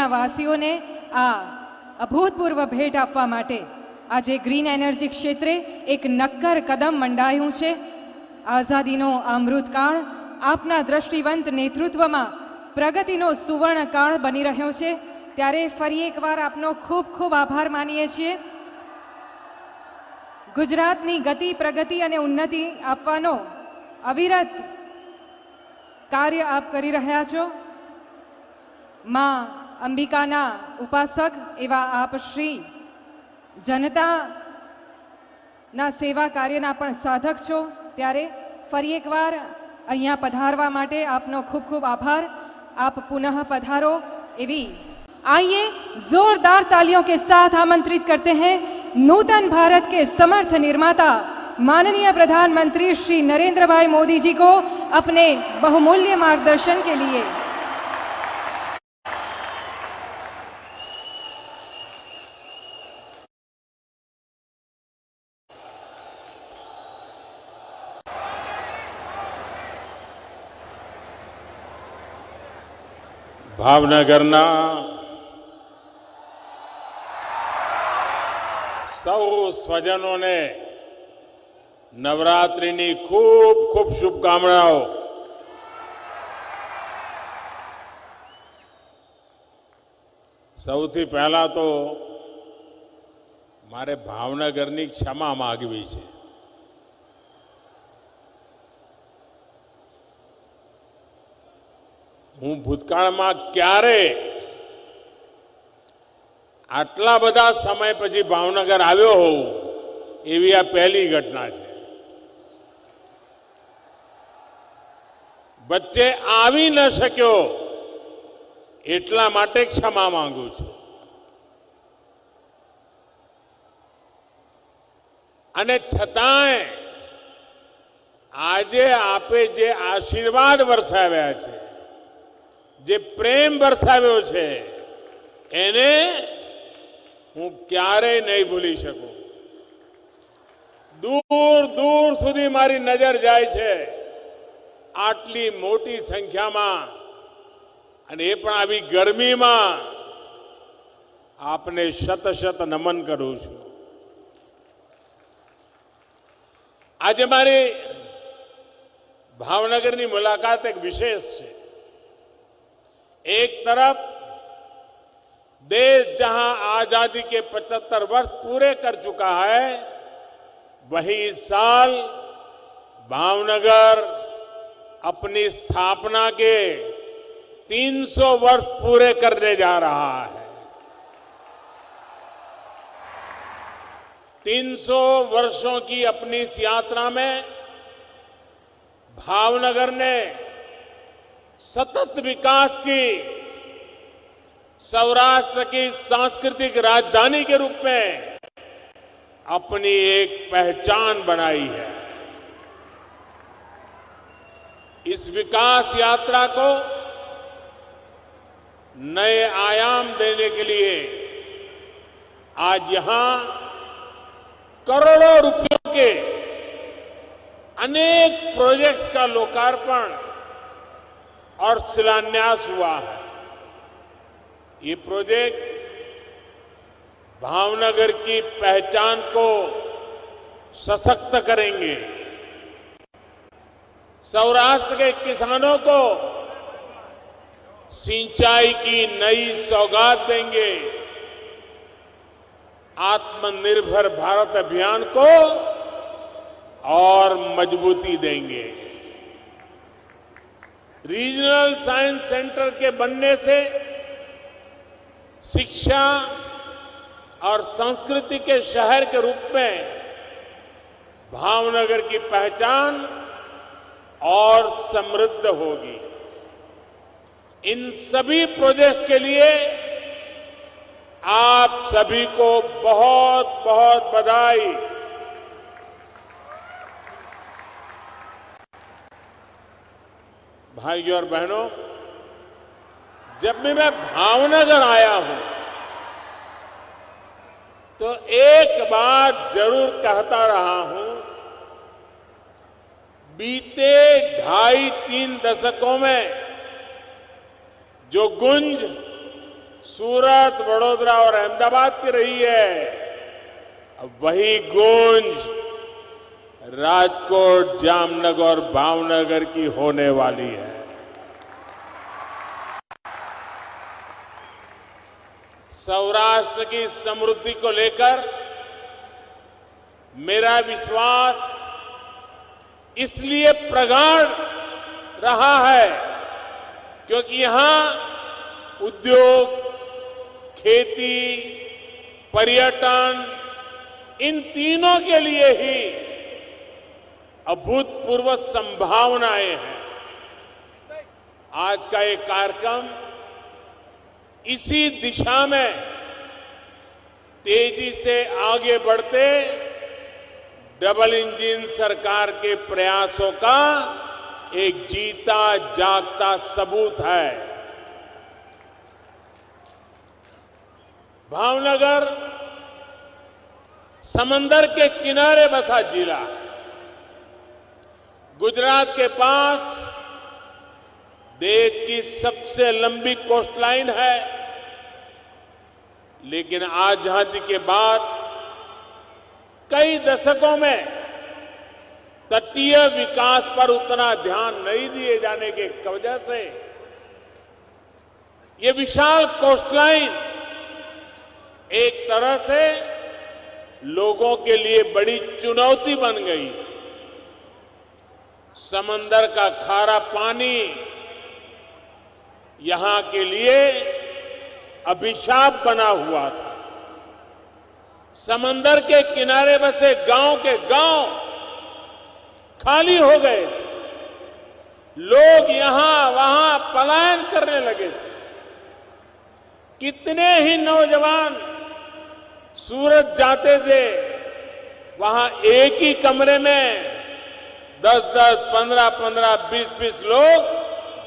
ભાવનગરના વાસીઓને આ અભૂતપૂર્વ ભેટ આપવા માટે આજે ગ્રીન એનર્જી ક્ષેત્રે એક નક્કર કદમ મંડાયું છે। આઝાદીનો અમૃતકાળ આપના દ્રષ્ટિવંત નેતૃત્વમાં પ્રગતિનો સુવર્ણકાળ બની રહ્યો છે, ત્યારે ફરી એકવાર આપનો ખૂબ ખૂબ આભાર માનીએ છીએ। ગુજરાતની ગતિ, પ્રગતિ અને ઉન્નતિ આપવાનો અવિરત કાર્ય આપ કરી રહ્યા છો। માં અંબિકાના ઉપાસક એવા આપ શ્રી જનતાના સેવા કાર્યના પણ સાધક છો, ત્યારે ફરી એકવાર અહીંયા પધારવા માટે આપનો ખૂબ ખૂબ આભાર। आप पुनः पधारो एवी आइए जोरदार तालियों के साथ आमंत्रित करते हैं नूतन भारत के समर्थ निर्माता माननीय प्रधानमंत्री श्री नरेंद्र भाई मोदी जी को अपने बहुमूल्य मार्गदर्शन के लिए। ભાવનગરના સૌ સ્વજનોને નવરાત્રિની ખૂબ ખૂબ શુભકામનાઓ। સૌથી પહેલા તો મારે ભાવનગરની ક્ષમા માગવી છે। હું ભૂતકાળમાં ક્યારે આટલા બધા સમય પછી ભાવનગર આવ્યો હોઉં એવી આ પહેલી ઘટના છે। વચ્ચે આવી ન શક્યો એટલા માટે ક્ષમા માંગુ છું। અને છતાંય આજે આપે જે આશીર્વાદ વરસાવ્યા છે, જે પ્રેમ વરસાવ્યો છે, એને હું ક્યારેય નહીં ભૂલી શકું। દૂર દૂર સુધી મારી નજર જાય છે। આટલી મોટી સંખ્યામાં અને એ પણ આવી ગરમીમાં આપને શત શત નમન કરું છું। આજે મારી ભાવનગરની મુલાકાત એક વિશેષ છે। एक तरफ देश जहां आजादी के 75 वर्ष पूरे कर चुका है, वहीं इस साल भावनगर अपनी स्थापना के 300 वर्ष पूरे करने जा रहा है। 300 वर्षों की अपनी इस यात्रा में भावनगर ने सतत विकास की, सौराष्ट्र की सांस्कृतिक राजधानी के रूप में अपनी एक पहचान बनाई है। इस विकास यात्रा को नए आयाम देने के लिए आज यहां करोड़ों रुपयों के अनेक प्रोजेक्ट्स का लोकार्पण और शिलान्यास हुआ है। ये प्रोजेक्ट भावनगर की पहचान को सशक्त करेंगे, सौराष्ट्र के किसानों को सिंचाई की नई सौगात देंगे, आत्मनिर्भर भारत अभियान को और मजबूती देंगे। रीजनल साइंस सेंटर के बनने से शिक्षा और संस्कृति के शहर के रूप में भावनगर की पहचान और समृद्ध होगी। इन सभी प्रोजेक्ट्स के लिए आप सभी को बहुत बहुत बधाई। भाइयों और बहनों, जब भी मैं भावनगर आया हूं तो एक बात जरूर कहता रहा हूं। बीते 2.5-3 दशकों में जो गुंज सूरत, वडोदरा और अहमदाबाद की रही है, अब वही गूंज राजकोट, जामनगर और भावनगर की होने वाली है। सौराष्ट्र की समृद्धि को लेकर मेरा विश्वास इसलिए प्रगाढ़ रहा है क्योंकि यहां उद्योग, खेती, पर्यटन, इन तीनों के लिए ही अभूतपूर्व संभावनाएं हैं। आज का ये कार्यक्रम इसी दिशा में तेजी से आगे बढ़ते डबल इंजन सरकार के प्रयासों का एक जीता जागता सबूत है। भावनगर समंदर के किनारे बसा जिला, गुजरात के पास देश की सबसे लंबी कोस्टलाइन है, लेकिन आजादी के बाद कई दशकों में तटीय विकास पर उतना ध्यान नहीं दिए जाने की वजह से ये विशाल कोस्टलाइन एक तरह से लोगों के लिए बड़ी चुनौती बन गई थी। समंदर का खारा पानी यहां के लिए अभिशाप बना हुआ था। समंदर के किनारे बसे गांव के गांव खाली हो गए थे, लोग यहां वहां पलायन करने लगे थे। कितने ही नौजवान सूरत जाते थे, वहां एक ही कमरे में 10-10, 15-15, 20-20 लोग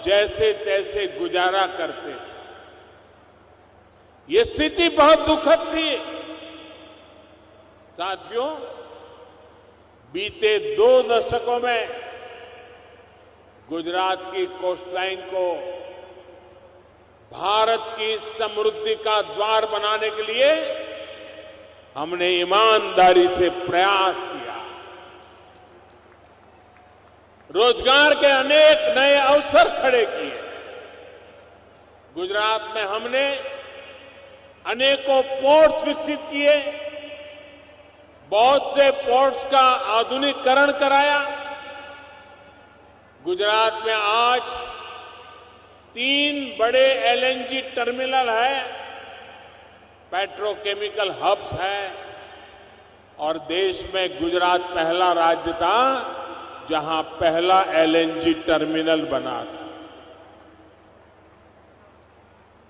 जैसे तैसे गुजारा करते थे। ये स्थिति बहुत दुखद थी। साथियों, बीते 2 दशकों में गुजरात की कोस्टलाइन को भारत की समृद्धि का द्वार बनाने के लिए हमने ईमानदारी से प्रयास किया। रोजगार के अनेक नए अवसर खड़े किए। गुजरात में हमने अनेकों पोर्ट्स विकसित किए, बहुत से पोर्ट्स का आधुनिकीकरण कराया। गुजरात में आज 3 बड़े एलएनजी टर्मिनल है, पेट्रोकेमिकल हब्स है, और देश में गुजरात पहला राज्य था जहां पहला एलएनजी टर्मिनल बना था।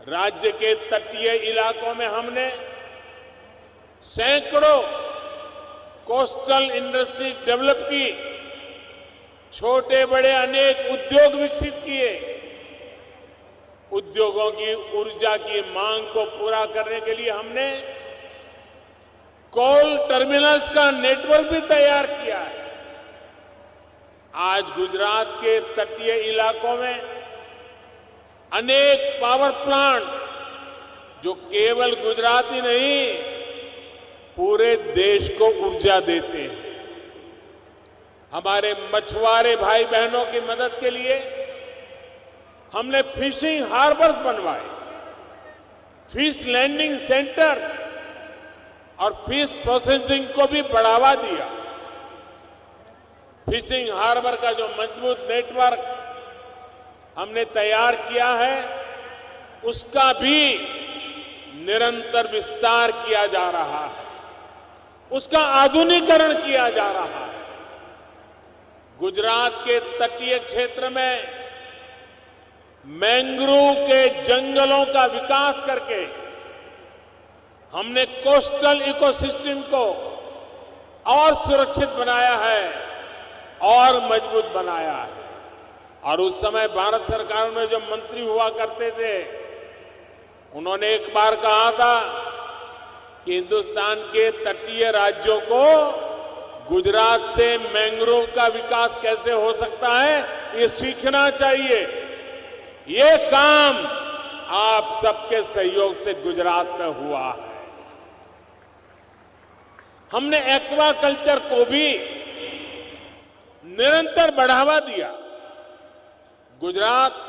राज्य के तटीय इलाकों में हमने सैकड़ों कोस्टल इंडस्ट्री डेवलप की, छोटे बड़े अनेक उद्योग विकसित किए। उद्योगों की ऊर्जा की मांग को पूरा करने के लिए हमने कोल टर्मिनल्स का नेटवर्क भी तैयार किया है। आज गुजरात के तटीय इलाकों में अनेक पावर प्लांट्स जो केवल गुजरात ही नहीं पूरे देश को ऊर्जा देते हैं। हमारे मछुआरे भाई बहनों की मदद के लिए हमने फिशिंग हार्बर्स बनवाए, फिश लैंडिंग सेंटर्स और फिश प्रोसेसिंग को भी बढ़ावा दिया। फिशिंग हार्बर का जो मजबूत नेटवर्क हमने तैयार किया है, उसका भी निरंतर विस्तार किया जा रहा है, उसका आधुनिकीकरण किया जा रहा है। गुजरात के तटीय क्षेत्र में मैंग्रोव के जंगलों का विकास करके हमने कोस्टल इकोसिस्टम को और सुरक्षित बनाया है और मजबूत बनाया है। और उस समय भारत सरकार में जो मंत्री हुआ करते थे, उन्होंने एक बार कहा था कि हिंदुस्तान के तटीय राज्यों को गुजरात से मैंग्रोव का विकास कैसे हो सकता है, ये सीखना चाहिए। ये काम आप सबके सहयोग से गुजरात में हुआ है। हमने एक्वाकल्चर को भी निरंतर बढ़ावा दिया। गुजरात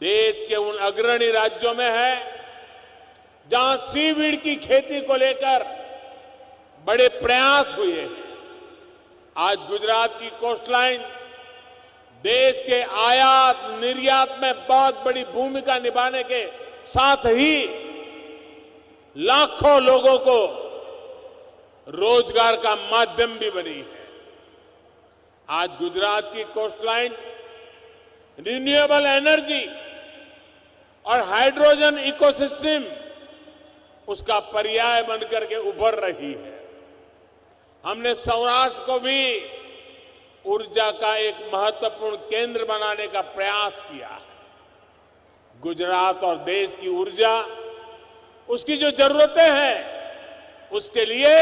देश के उन अग्रणी राज्यों में है जहां सीवीड की खेती को लेकर बड़े प्रयास हुए हैं। आज गुजरात की कोस्टलाइन देश के आयात निर्यात में बहुत बड़ी भूमिका निभाने के साथ ही लाखों लोगों को रोजगार का माध्यम भी बनी है। आज गुजरात की कोस्टलाइन रिन्यूएबल एनर्जी और हाइड्रोजन इकोसिस्टम उसका पर्याय बनकर के उभर रही है। हमने सौराष्ट्र को भी ऊर्जा का एक महत्वपूर्ण केंद्र बनाने का प्रयास किया है। गुजरात और देश की ऊर्जा उसकी जो जरूरतें हैं उसके लिए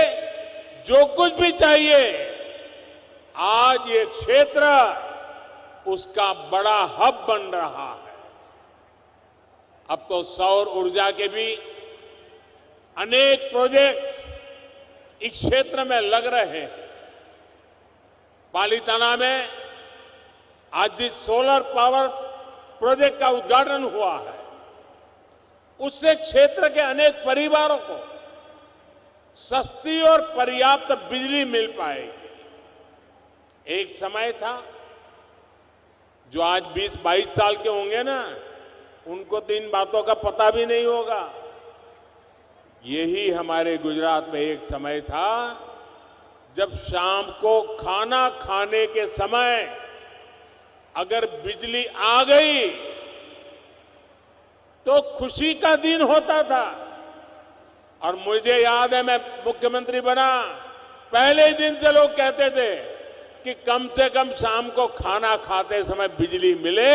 जो कुछ भी चाहिए, आज ये क्षेत्र उसका बड़ा हब बन रहा है। अब तो सौर ऊर्जा के भी अनेक प्रोजेक्ट्स इस क्षेत्र में लग रहे हैं। पालीताना में आज जिस सोलर पावर प्रोजेक्ट का उद्घाटन हुआ है, उससे क्षेत्र के अनेक परिवारों को सस्ती और पर्याप्त बिजली मिल पाएगी। एक समय था, जो आज 20-22 साल के होंगे ना, उनको तो इन बातों का पता भी नहीं होगा। यही हमारे गुजरात में एक समय था जब शाम को खाना खाने के समय अगर बिजली आ गई तो खुशी का दिन होता था। और मुझे याद है, मैं मुख्यमंत्री बना पहले ही दिन से लोग कहते थे कि कम से कम शाम को खाना खाते समय बिजली मिले,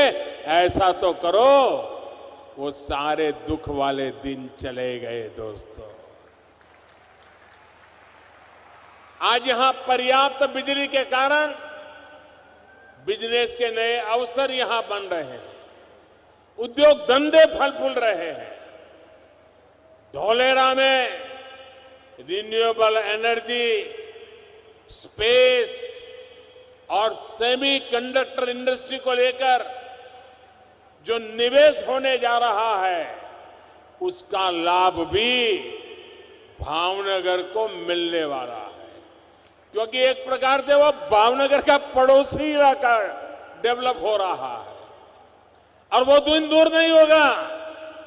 ऐसा तो करो। वो सारे दुख वाले दिन चले गए दोस्तों। आज यहां पर्याप्त बिजली के कारण बिजनेस के नए अवसर यहां बन रहे हैं, उद्योग धंधे फल फूल रहे हैं। धौलेरा में रिन्यूएबल एनर्जी, स्पेस और सेमीकंडक्टर इंडस्ट्री को लेकर जो निवेश होने जा रहा है, उसका लाभ भी भावनगर को मिलने वाला है। क्योंकि एक प्रकार से वो भावनगर का पड़ोसी इलाका डेवलप हो रहा है। और वो दिन दूर नहीं होगा,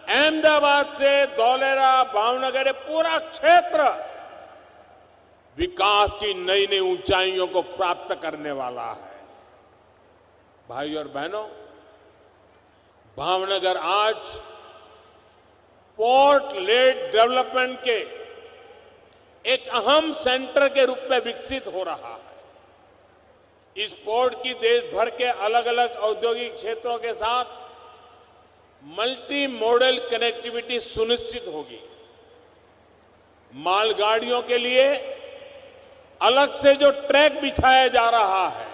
अहमदाबाद से धौलेरा, भावनगर, ये पूरा क्षेत्र विकास की नई नई ऊंचाइयों को प्राप्त करने वाला है। भाई और बहनों, भावनगर आज पोर्ट लेड डेवलपमेंट के एक अहम सेंटर के रूप में विकसित हो रहा है। इस पोर्ट की देश भर के अलग अलग औद्योगिक क्षेत्रों के साथ मल्टी मॉडल कनेक्टिविटी सुनिश्चित होगी। मालगाड़ियों के लिए अलग से जो ट्रैक बिछाया जा रहा है,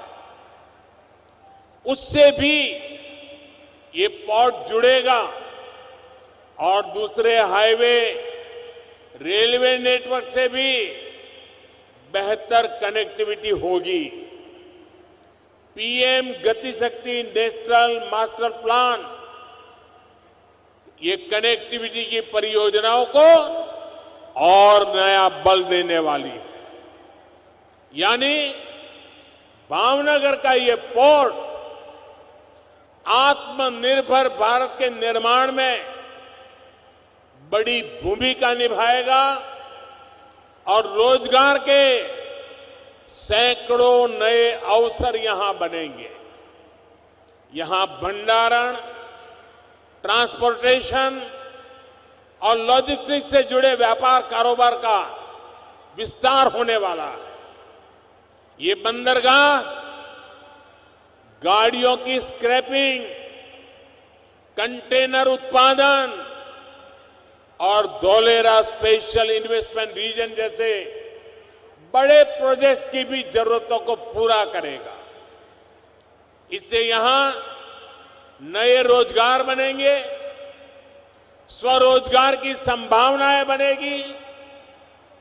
उससे भी ये पोर्ट जुड़ेगा और दूसरे हाईवे, रेलवे नेटवर्क से भी बेहतर कनेक्टिविटी होगी। पीएम गति शक्ति नेशनल मास्टर प्लान ये कनेक्टिविटी की परियोजनाओं को और नया बल देने वाली है। यानी भावनगर का ये पोर्ट आत्मनिर्भर भारत के निर्माण में बड़ी भूमिका निभाएगा और रोजगार के सैकड़ों नए अवसर यहां बनेंगे। यहां भंडारण, ट्रांसपोर्टेशन और लॉजिस्टिक्स से जुड़े व्यापार कारोबार का विस्तार होने वाला है। ये बंदरगाह गाड़ियों की स्क्रैपिंग, कंटेनर उत्पादन और धौलेरा स्पेशल इन्वेस्टमेंट रीजन जैसे बड़े प्रोजेक्ट की भी जरूरतों को पूरा करेगा। इससे यहां नए रोजगार बनेंगे, स्वरोजगार की संभावनाएं बनेगी।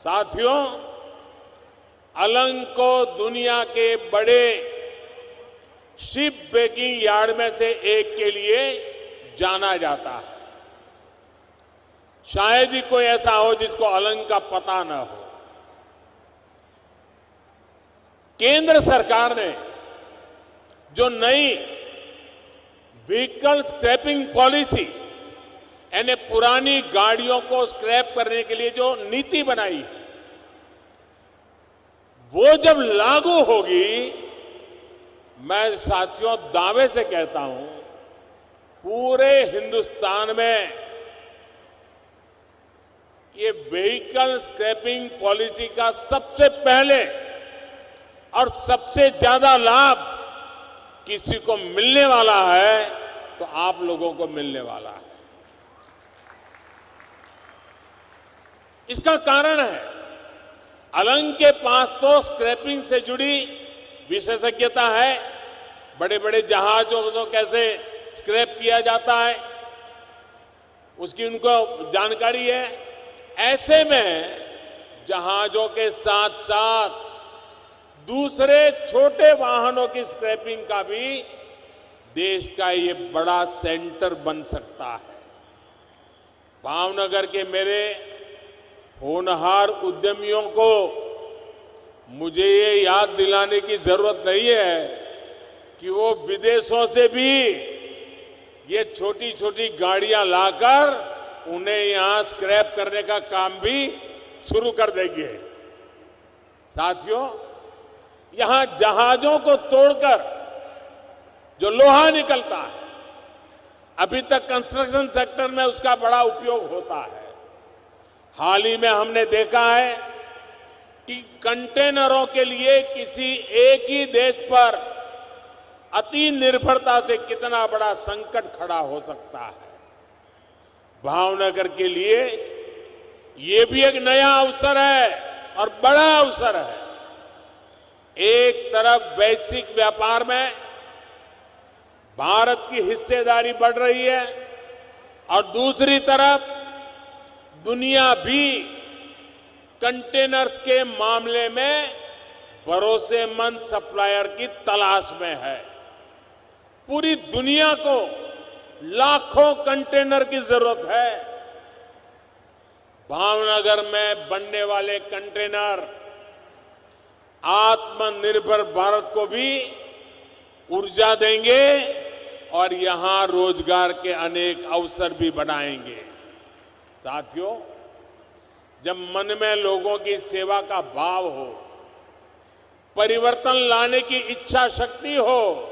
साथियों, अलंग को दुनिया के बड़े शिप ब्रेकिंग यार्ड में से एक के लिए जाना जाता है। शायद ही कोई ऐसा हो जिसको अलंग का पता न हो। केंद्र सरकार ने जो नई व्हीकल स्क्रैपिंग पॉलिसी यानी पुरानी गाड़ियों को स्क्रैप करने के लिए जो नीति बनाई है, वो जब लागू होगी, मैं साथियों दावे से कहता हूं, पूरे हिंदुस्तान में ये व्हीकल स्क्रैपिंग पॉलिसी का सबसे पहले और सबसे ज्यादा लाभ किसी को मिलने वाला है तो आप लोगों को मिलने वाला है। इसका कारण है, अलंग के पास तो स्क्रैपिंग से जुड़ी विशेषज्ञता है। बड़े बड़े जहाजों को कैसे स्क्रैप किया जाता है उसकी उनको जानकारी है। ऐसे में जहाजों के साथ साथ दूसरे छोटे वाहनों की स्क्रैपिंग का भी देश का ये बड़ा सेंटर बन सकता है। भावनगर के मेरे होनहार उद्यमियों को मुझे ये याद दिलाने की जरूरत नहीं है कि वो विदेशों से भी ये छोटी छोटी गाड़ियां लाकर उन्हें यहां स्क्रैप करने का काम भी शुरू कर देंगे। साथियों, यहां जहाजों को तोड़कर जो लोहा निकलता है, अभी तक कंस्ट्रक्शन सेक्टर में उसका बड़ा उपयोग होता है। हाल ही में हमने देखा है कि कंटेनरों के लिए किसी एक ही देश पर अति निर्भरता से कितना बड़ा संकट खड़ा हो सकता है। भावनगर के लिए ये भी एक नया अवसर है और बड़ा अवसर है। एक तरफ वैश्विक व्यापार में भारत की हिस्सेदारी बढ़ रही है और दूसरी तरफ दुनिया भी कंटेनर्स के मामले में भरोसेमंद सप्लायर की तलाश में है। पूरी दुनिया को लाखों कंटेनर की जरूरत है। भावनगर में बनने वाले कंटेनर आत्मनिर्भर भारत को भी ऊर्जा देंगे और यहां रोजगार के अनेक अवसर भी बनाएंगे। साथियों, जब मन में लोगों की सेवा का भाव हो, परिवर्तन लाने की इच्छा शक्ति हो,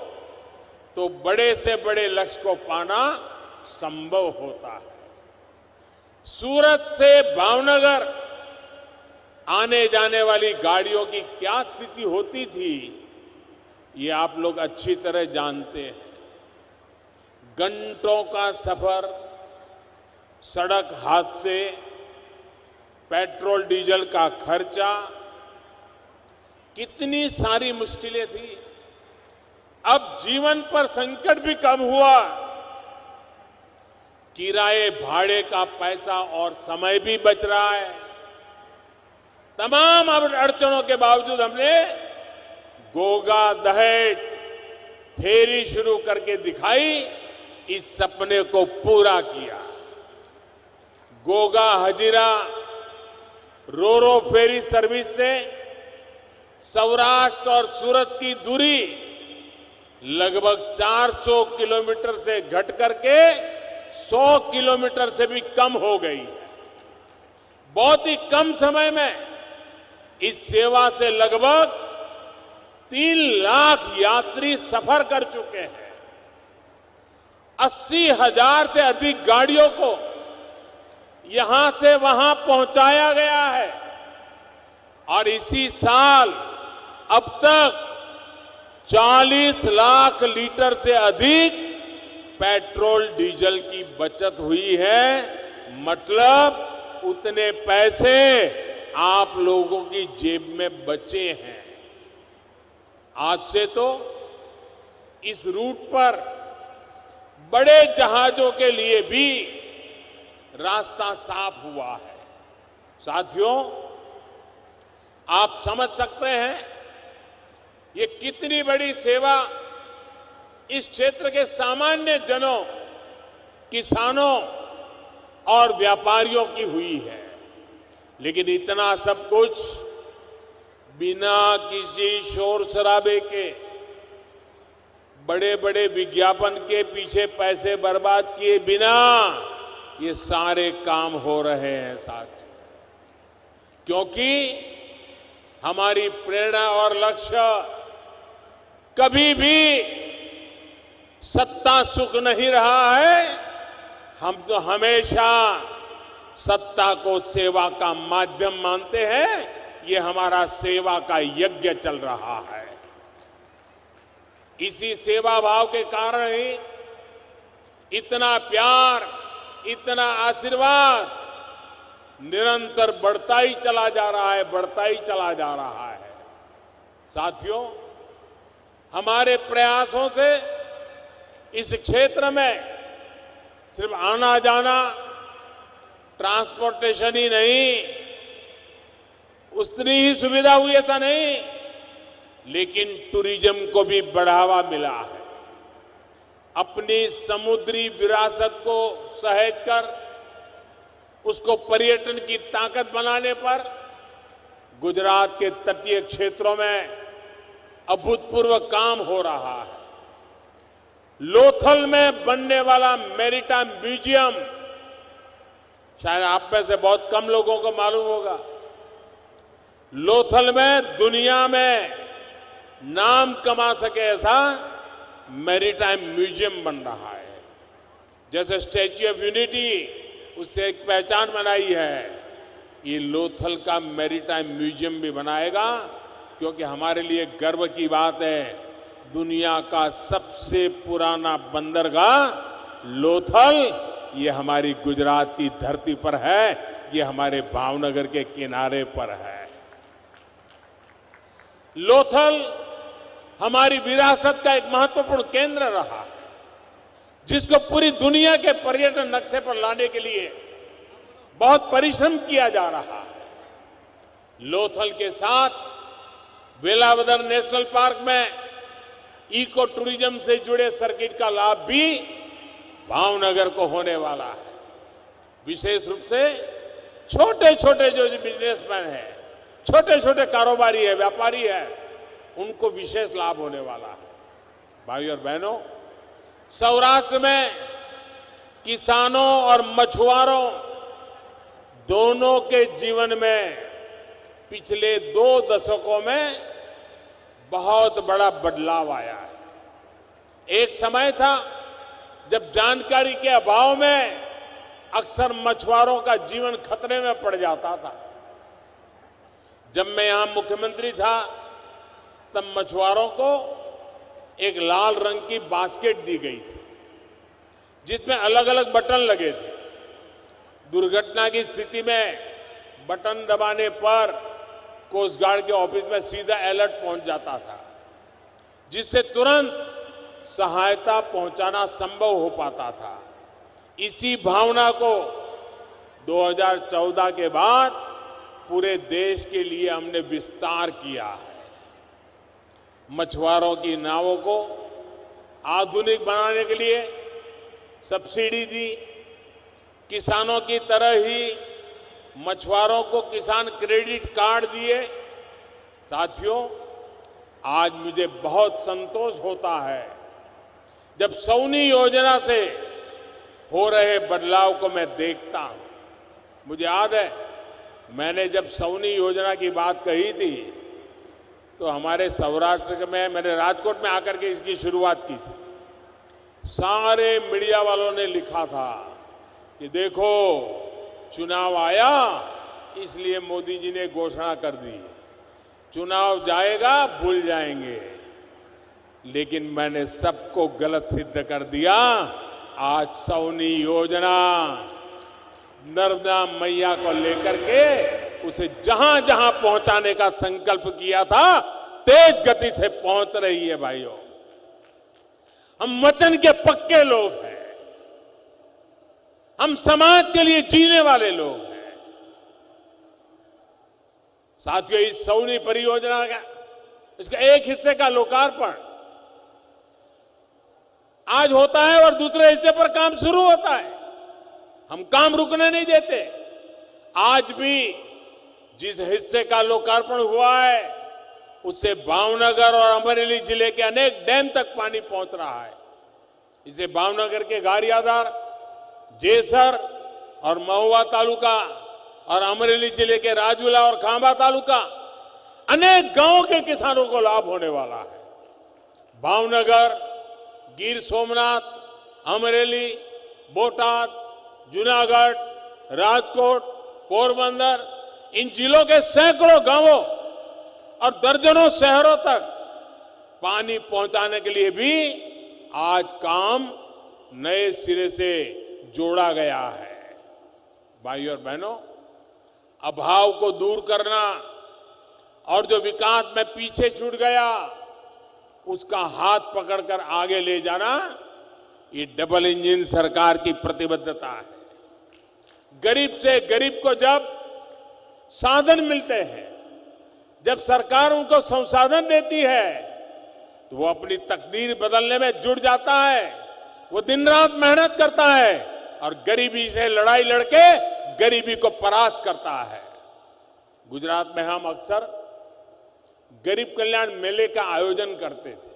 तो बड़े से बड़े लक्ष्य को पाना संभव होता है। सूरत से भावनगर आने जाने वाली गाड़ियों की क्या स्थिति होती थी, ये आप लोग अच्छी तरह जानते हैं। घंटों का सफर, सड़क हादसे, पेट्रोल डीजल का खर्चा, कितनी सारी मुश्किलें थी। अब जीवन पर संकट भी कम हुआ, किराए भाड़े का पैसा और समय भी बच रहा है। तमाम अड़चनों के बावजूद हमने गोगा दहेज फेरी शुरू करके दिखाई, इस सपने को पूरा किया। गोगा हजीरा रोरो फेरी सर्विस से सौराष्ट्र और सूरत की दूरी लगभग 400 किलोमीटर से घट करके 100 किलोमीटर से भी कम हो गई है। बहुत ही कम समय में इस सेवा से लगभग 3 लाख यात्री सफर कर चुके हैं। 80,000 से अधिक गाड़ियों को यहां से वहां पहुंचाया गया है और इसी साल अब तक 40 लाख लीटर से अधिक पेट्रोल डीजल की बचत हुई है। मतलब उतने पैसे आप लोगों की जेब में बचे हैं। आज से तो इस रूट पर बड़े जहाजों के लिए भी रास्ता साफ हुआ है। साथियों, आप समझ सकते हैं ये कितनी बड़ी सेवा इस क्षेत्र के सामान्य जनों, किसानों और व्यापारियों की हुई है। लेकिन इतना सब कुछ बिना किसी शोर शराबे के, बड़े बड़े विज्ञापन के पीछे पैसे बर्बाद किए बिना ये सारे काम हो रहे हैं साथियों, क्योंकि हमारी प्रेरणा और लक्ष्य कभी भी सत्ता सुख नहीं रहा है। हम तो हमेशा सत्ता को सेवा का माध्यम मानते हैं। ये हमारा सेवा का यज्ञ चल रहा है। इसी सेवा भाव के कारण ही इतना प्यार, इतना आशीर्वाद निरंतर बढ़ता ही चला जा रहा है, बढ़ता ही चला जा रहा है। साथियों, हमारे प्रयासों से इस क्षेत्र में सिर्फ आना जाना, ट्रांसपोर्टेशन ही नहीं, उतनी ही सुविधा हुई ऐसा नहीं, लेकिन टूरिज्म को भी बढ़ावा मिला है। अपनी समुद्री विरासत को सहेजकर उसको पर्यटन की ताकत बनाने पर गुजरात के तटीय क्षेत्रों में अभूतपूर्व काम हो रहा है। लोथल में बनने वाला मैरीटाइम म्यूजियम, शायद आप में से बहुत कम लोगों को मालूम होगा, लोथल में दुनिया में नाम कमा सके ऐसा मैरीटाइम म्यूजियम बन रहा है। जैसे स्टैच्यू ऑफ यूनिटी उससे एक पहचान बनाई है, ये लोथल का मैरीटाइम म्यूजियम भी बनाएगा, क्योंकि हमारे लिए गर्व की बात है, दुनिया का सबसे पुराना बंदरगाह लोथल ये हमारी गुजरात की धरती पर है, ये हमारे भावनगर के किनारे पर है। लोथल हमारी विरासत का एक महत्वपूर्ण केंद्र रहा है, जिसको पूरी दुनिया के पर्यटन नक्शे पर लाने के लिए बहुत परिश्रम किया जा रहा है। लोथल के साथ वेलावदर नेशनल पार्क में इको टूरिज्म से जुड़े सर्किट का लाभ भी भावनगर को होने वाला है। विशेष रूप से छोटे छोटे जो बिजनेसमैन हैं, छोटे छोटे कारोबारी है, व्यापारी है, उनको विशेष लाभ होने वाला है। भाई और बहनों, सौराष्ट्र में किसानों और मछुआरों दोनों के जीवन में पिछले 2 दशकों में बहुत बड़ा बदलाव आया है। एक समय था जब जानकारी के अभाव में अक्सर मछुआरों का जीवन खतरे में पड़ जाता था। जब मैं यहां मुख्यमंत्री था तब मछुआरों को एक लाल रंग की बास्केट दी गई थी, जिसमें अलग अलग बटन लगे थे। दुर्घटना की स्थिति में बटन दबाने पर कोस्ट गार्ड के ऑफिस में सीधा अलर्ट पहुंच जाता था, जिससे तुरंत सहायता पहुंचाना संभव हो पाता था। इसी भावना को 2014 के बाद पूरे देश के लिए हमने विस्तार किया है। मछुआरों की नावों को आधुनिक बनाने के लिए सब्सिडी दी। किसानों की तरह ही मछुआरों को किसान क्रेडिट कार्ड दिए। साथियों, आज मुझे बहुत संतोष होता है जब सौनी योजना से हो रहे बदलाव को मैं देखता हूं। मुझे याद है, मैंने जब सौनी योजना की बात कही थी तो हमारे सौराष्ट्र में मैंने राजकोट में आकर के इसकी शुरुआत की थी। सारे मीडिया वालों ने लिखा था कि देखो, चुनाव आया इसलिए मोदी जी ने घोषणा कर दी, चुनाव जाएगा भूल जाएंगे। लेकिन मैंने सबको गलत सिद्ध कर दिया। आज सौनी योजना नर्मदा मैया को लेकर के उसे जहां जहां पहुंचाने का संकल्प किया था, तेज गति से पहुंच रही है। भाइयों, हम वतन के पक्के लोग हैं, हम समाज के लिए जीने वाले लोग हैं। साथियों, इस सौनी परियोजना का इसका एक हिस्से का लोकार्पण आज होता है और दूसरे हिस्से पर काम शुरू होता है। हम काम रुकने नहीं देते। आज भी जिस हिस्से का लोकार्पण हुआ है उससे भावनगर और अमरेली जिले के अनेक डैम तक पानी पहुंच रहा है। इसे भावनगर के गारियाधार, जेसर और महुआ तालुका और अमरेली जिले के राजूला और खांबा तालुका अनेक गांवों के किसानों को लाभ होने वाला है। भावनगर, गिर सोमनाथ, अमरेली, बोटाद, जूनागढ़, राजकोट, पोरबंदर, इन जिलों के सैकड़ों गांवों और दर्जनों शहरों तक पानी पहुंचाने के लिए भी आज काम नए सिरे से जोड़ा गया है। भाइयों और बहनों, अभाव को दूर करना और जो विकास में पीछे छूट गया उसका हाथ पकड़कर आगे ले जाना, ये डबल इंजन सरकार की प्रतिबद्धता है। गरीब से गरीब को जब साधन मिलते हैं, जब सरकार उनको संसाधन देती है, तो वो अपनी तकदीर बदलने में जुट जाता है। वो दिन रात मेहनत करता है और गरीबी से लड़ाई लड़के गरीबी को परास्त करता है। गुजरात में हम अक्सर गरीब कल्याण मेले का आयोजन करते थे।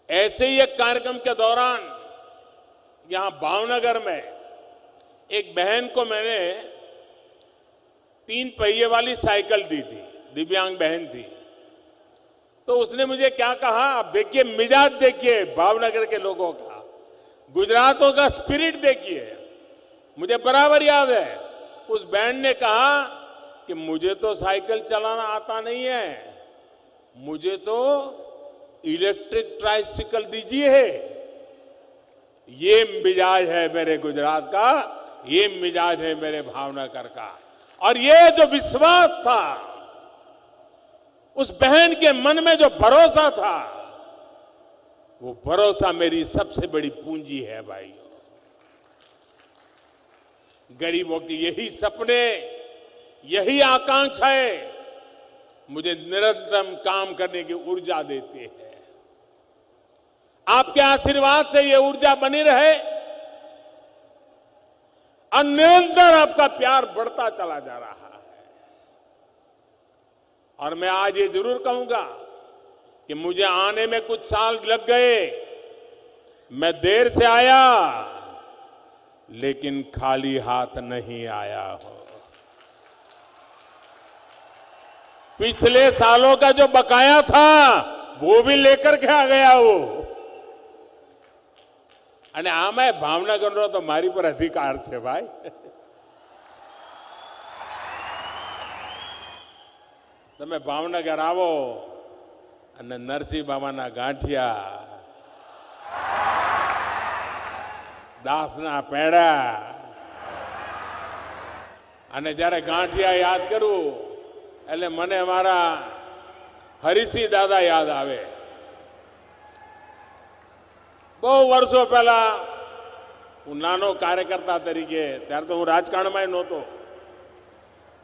ऐसे ही एक कार्यक्रम के दौरान यहां भावनगर में एक बहन को मैंने 3 पहिए वाली साइकिल दी थी। दिव्यांग बहन थी। तो उसने मुझे क्या कहा, आप देखिए, मिजाज देखिए भावनगर के लोगों का, गुजरातों का स्पिरिट देखिए। मुझे बराबर याद है, उस बहन ने कहा कि मुझे तो साइकिल चलाना आता नहीं है, मुझे तो इलेक्ट्रिक ट्राइसिकल दीजिए। ये मिजाज है मेरे गुजरात का, ये मिजाज है मेरे भावनगर का। और ये जो विश्वास था, उस बहन के मन में जो भरोसा था, वो भरोसा मेरी सबसे बड़ी पूंजी है। भाइयों, गरीबों की यही सपने, यही आकांक्षाएं मुझे निरंतर काम करने की ऊर्जा देती है। आपके आशीर्वाद से ये ऊर्जा बनी रहे और निरंतर आपका प्यार बढ़ता चला जा रहा है। और मैं आज ये जरूर कहूंगा कि मुझे आने में कुछ साल लग गए, मैं देर से आया, लेकिन खाली हाथ नहीं आया हूं। पिछले सालों का जो बकाया था वो भी लेकर के आ गया वो। અને આમાં ભાવનગરનો તો મારી પર અધિકાર છે ભાઈ। તમે ભાવનગર આવો અને નરસિંહ બાબાના ગાંઠિયા, દાસના પેડા, અને જ્યારે ગાંઠિયા યાદ કરું એટલે મને મારા હરિસિંહ દાદા યાદ આવે। बहु वर्षों पहला हूँ नानो कार्यकर्ता तरीके, त्यारे तो हूँ राजकारण में नहोतो,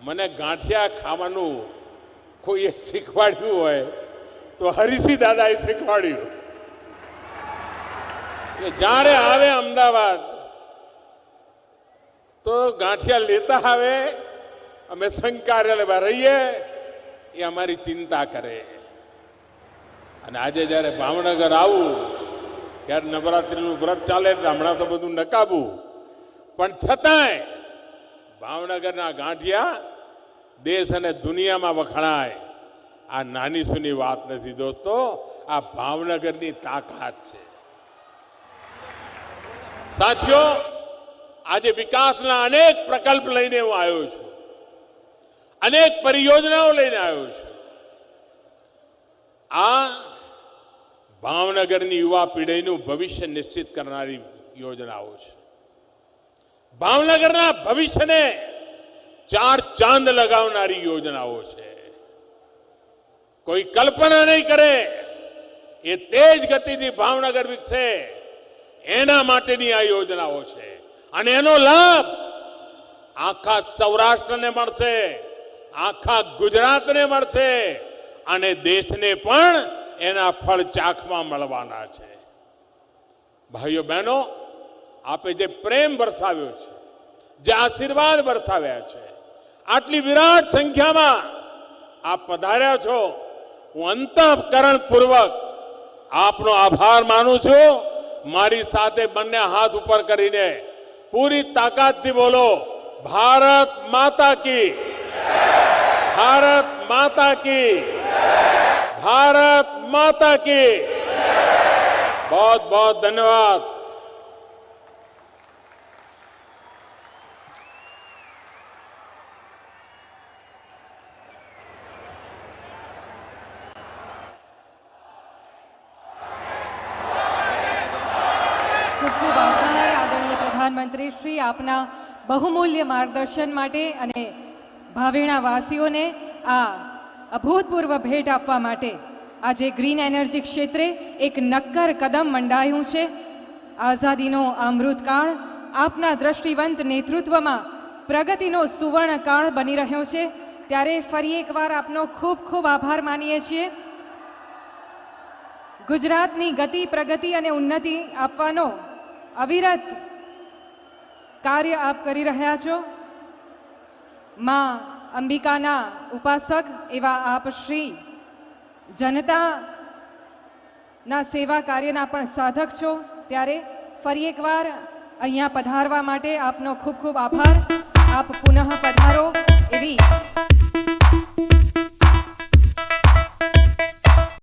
मने गांठिया खावानुं कोई शीखवाड्युं होय तो हरिसिंह दादाए शीखवाड्युं। जारे आवे अमदावाद तो गांठिया लेता आवे, अमे संघ कार्यालय में रहीए, ये अमारी चिंता करे। अने आजे ज्यारे भावनगर आवुं ત્યારે નવરાત્રીનું વ્રત ચાલે એટલે હમણાં તો બધું નકાબું, પણ છતાંય ભાવનગરના ગાંઠિયા દેશ અને દુનિયામાં વખણાય। આ નાની સૂની વાત નથી દોસ્તો, આ ભાવનગરની તાકાત છે। સાથીઓ, આજે વિકાસના અનેક પ્રકલ્પ લઈને હું આવ્યો છું, અનેક પરિયોજનાઓ લઈને આવ્યો છું। આ ભાવનગરની યુવા પેઢીનું ભવિષ્ય નિશ્ચિત કરનારી યોજનાઓ છે। ભાવનગરના ભવિષ્યને 4 ચાંદ લગાવનારી યોજનાઓ છે। કોઈ કલ્પના નહીં કરે એ તેજ ગતિથી ભાવનગર વિકસે એના માટેની આ યોજનાઓ છે। અને એનો લાભ આખા સૌરાષ્ટ્રને મળશે, આખા ગુજરાતને મળશે અને દેશને પણ એના ફળ ચાખવા મળવાના છે. ભાઈઓ બહેનો, આપે જે પ્રેમ વરસાવ્યો છે, જે આશીર્વાદ વરસાવ્યા છે, આટલી વિરાટ સંખ્યામાં આપ પધાર્યા છો, હું અંતઃકરણપૂર્વક આપનો આભાર માનું છું. મારી સાથે બંને હાથ ઉપર કરીને પૂરી તાકાતથી બોલો, ભારત માતા કી, ભારત માતા કી, भारत माता की. बहुत बहुत धन्यवाद. ખૂબ ખૂબ આભાર આદરણીય પ્રધાનમંત્રી શ્રી, આપના બહુમૂલ્ય માર્ગદર્શન માટે અને ભાવેણા વાસીઓને આ અભૂતપૂર્વ ભેટ આપવા માટે. આજે ગ્રીન એનર્જી ક્ષેત્રે એક નક્કર કદમ મંડાયું છે. આઝાદીનો અમૃતકાળ આપના દ્રષ્ટિવંત નેતૃત્વમાં પ્રગતિનો સુવર્ણકાળ બની રહ્યો છે. ત્યારે ફરી એકવાર આપનો ખૂબ ખૂબ આભાર માનીએ છીએ. ગુજરાતની ગતિ, પ્રગતિ અને ઉન્નતિ આપવાનો અવિરત કાર્ય આપ કરી રહ્યા છો. માં અંબિકાના ઉપાસક એવા આપ શ્રી જનતાના સેવા કાર્યના પણ સાધક છો. ત્યારે ફરી એકવાર અહીંયા પધારવા માટે આપનો ખૂબ ખૂબ આભાર. આપ પુનઃ પધારો એવી